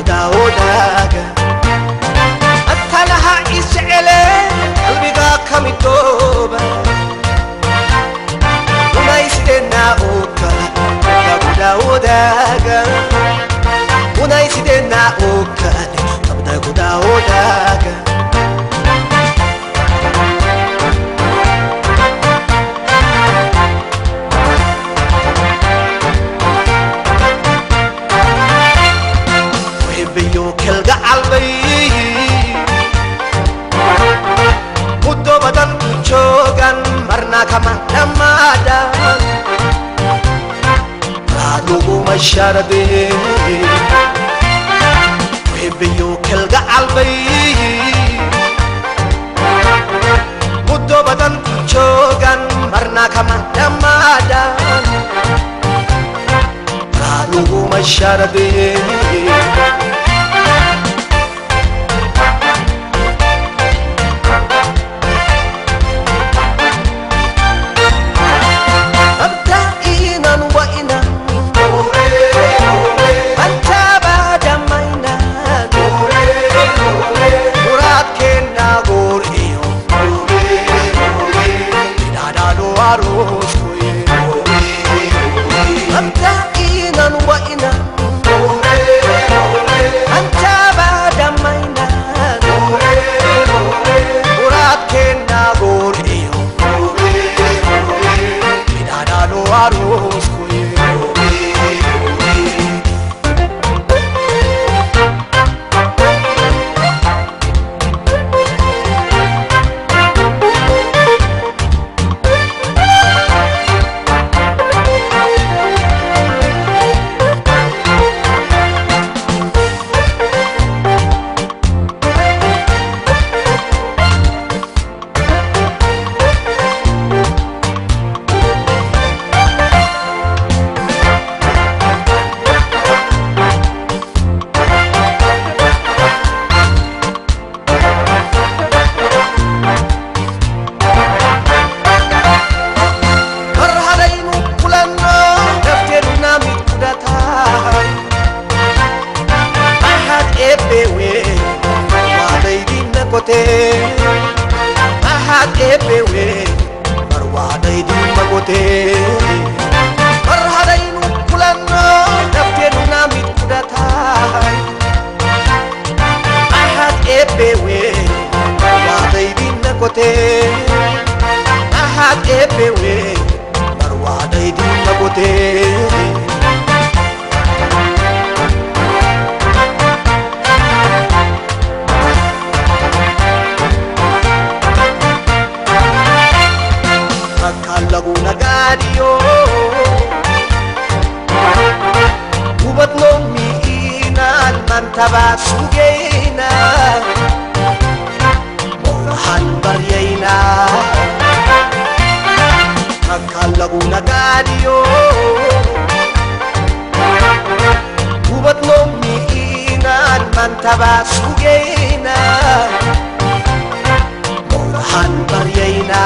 داوداga أتلها إسعلي قلبي كميتوبة وما يسدنا أوكا داوداga وما يسدنا أوكا داوداga كل قلبي مدو بدن جوغان مرنا كمان نمادا رادو مشاربي ويبيو كل قلبي مدو بدن جوغان مرنا كمان نمادا رادو مشاربي Ahad ebewe marwadai di magote marhadainu kulano daftenu namit kudatai Ahad ebewe marwadai di magote Ahad ebewe marwadai di magote lagu nagadio ubat no miinan mantaba sugeina mohan baryaina kakal lagu nagadio ubat no miinan mantaba sugeina mohan baryaina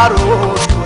Arroz